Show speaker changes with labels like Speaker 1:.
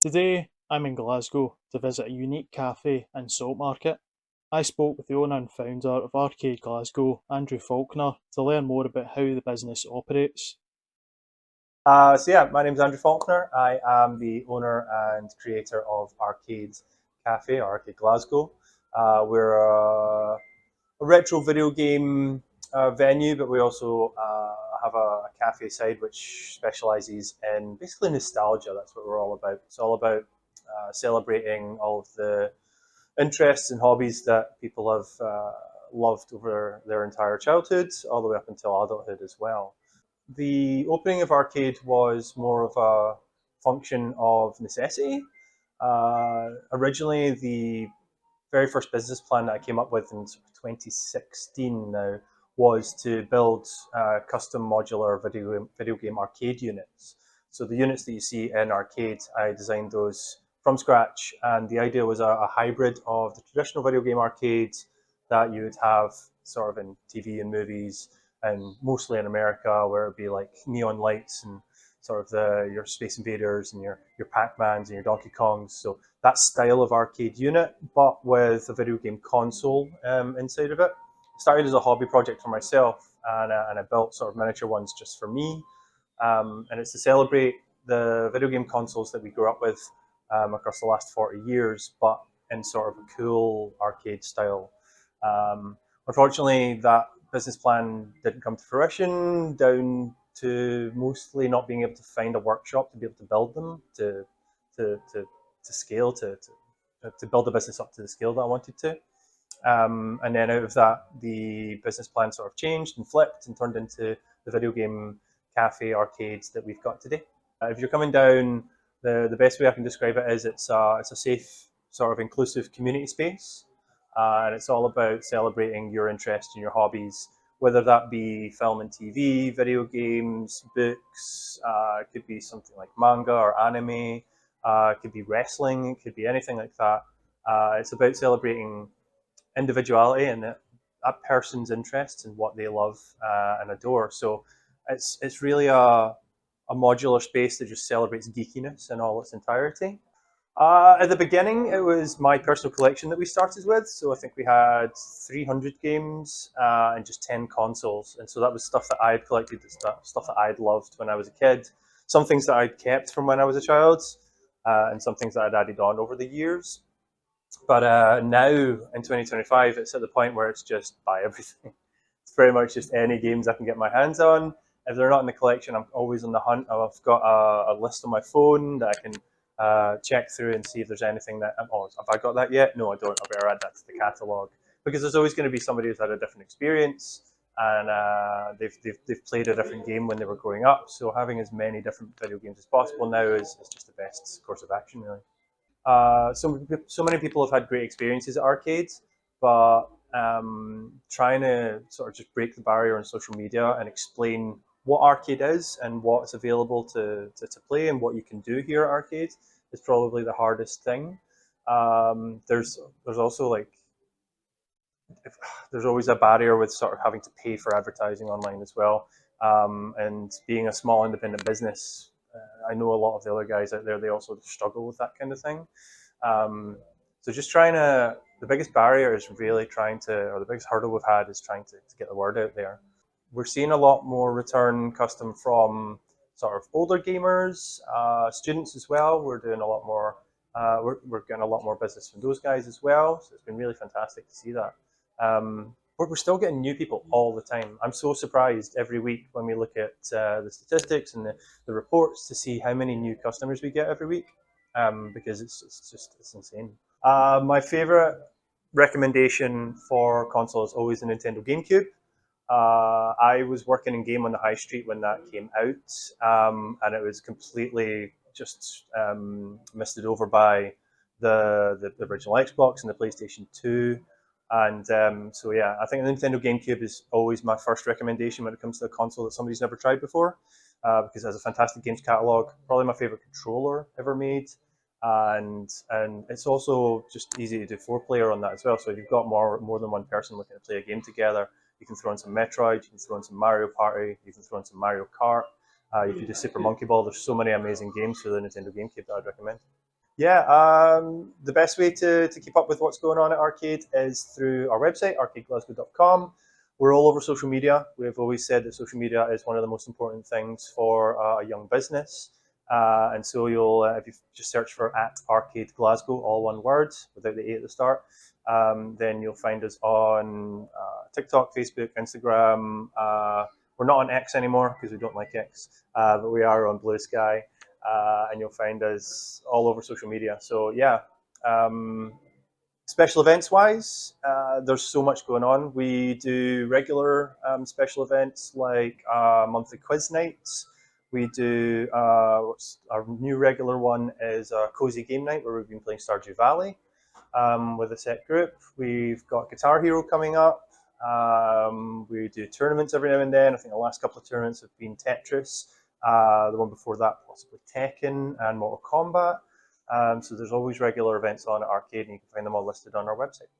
Speaker 1: Today, I'm in Glasgow to visit a unique cafe and salt market. I spoke with the owner and founder of RCade Glasgow, Andrew Faulkner, to learn more about how the business operates.
Speaker 2: My name's Andrew Faulkner. I am the owner and creator of RCade Cafe, or RCade Glasgow. We're a retro video game venue, but we also have a cafe side which specializes in basically nostalgia. That's what we're all about. It's all about celebrating all of the interests and hobbies that people have loved over their entire childhood, all the way up until adulthood as well. The opening of RCade was more of a function of necessity. Originally, the very first business plan that I came up with in 2016 now was to build custom modular video game arcade units. So the units that you see in RCade, I designed those from scratch, and the idea was a hybrid of the traditional video game arcades that you would have sort of in TV and movies, and mostly in America, where it'd be like neon lights and sort of your Space Invaders and your Pac-Mans and your Donkey Kongs. So that style of arcade unit, but with a video game console inside of it. Started as a hobby project for myself, and I built sort of miniature ones just for me. And it's to celebrate the video game consoles that we grew up with across the last 40 years, but in sort of a cool arcade style. Unfortunately, that business plan didn't come to fruition, down to mostly not being able to find a workshop to be able to build them to, to, to scale, to build a business up to the scale that I wanted to. And then out of that, the business plan sort of changed and flipped and turned into the video game cafe arcades that we've got today. If you're coming down, the best way I can describe it is it's a safe, sort of inclusive community space. And it's all about celebrating your interests and your hobbies, whether that be film and TV, video games, books, it could be something like manga or anime, it could be wrestling, it could be anything like that. It's about celebrating individuality and that person's interests and what they love and adore. So it's really a modular space that just celebrates geekiness in all its entirety. At the beginning, it was my personal collection that we started with. So I think we had 300 games and just 10 consoles. And so that was stuff that I had collected, stuff that I had loved when I was a kid, some things that I'd kept from when I was a child, and some things that I'd added on over the years. But now in 2025, it's at the point where it's just buy everything. It's pretty much just any games I can get my hands on. If they're not in the collection, I'm always on the hunt. I've got a list on my phone that I can check through and see if there's anything that, oh, have I got that yet? No, I don't. I better add that to the catalogue. Because there's always going to be somebody who's had a different experience, and they've played a different game when they were growing up. So having as many different video games as possible now is just the best course of action, really. So many people have had great experiences at arcades, but trying to sort of just break the barrier on social media and explain what arcade is and what's available to play and what you can do here at arcade is probably the hardest thing. There's also like if, there's always a barrier with sort of having to pay for advertising online as well. And being a small independent business, I know a lot of the other guys out there, they also struggle with that kind of thing. So just trying to, the biggest barrier is really trying to, or the biggest hurdle we've had is trying to get the word out there. We're seeing a lot more return custom from sort of older gamers, students as well. We're doing a lot more, we're getting a lot more business from those guys as well. So it's been really fantastic to see that. But we're still getting new people all the time. I'm so surprised every week when we look at the statistics and the reports to see how many new customers we get every week, because it's insane. My favorite recommendation for console is always the Nintendo GameCube. I was working in Game on the High Street when that came out, and it was completely just misted over by the original Xbox and the PlayStation 2. And so, yeah, I think the Nintendo GameCube is always my first recommendation when it comes to a console that somebody's never tried before, because it has a fantastic games catalog, probably my favorite controller ever made. And it's also just easy to do 4-player on that as well. So if you've got more than one person looking to play a game together, you can throw in some Metroid, you can throw in some Mario Party, you can throw in some Mario Kart, you can do Super Monkey Ball. There's so many amazing games for the Nintendo GameCube that I'd recommend. Yeah, the best way to keep up with what's going on at RCade is through our website, arcadeglasgow.com. We're all over social media. We've always said that social media is one of the most important things for a young business. And so if you just search for at Arcade Glasgow, all one word, without the A at the start, then you'll find us on TikTok, Facebook, Instagram. We're not on X anymore because we don't like X, but we are on Blue Sky. And you'll find us all over social media. So yeah, special events wise, there's so much going on. We do regular special events like monthly quiz nights. We do our new regular one is a cozy game night where we've been playing Stardew Valley with a set group. We've got Guitar Hero coming up. We do tournaments every now and then. I think the last couple of tournaments have been Tetris. The one before that, possibly Tekken and Mortal Kombat. So there's always regular events on at RCade, and you can find them all listed on our website.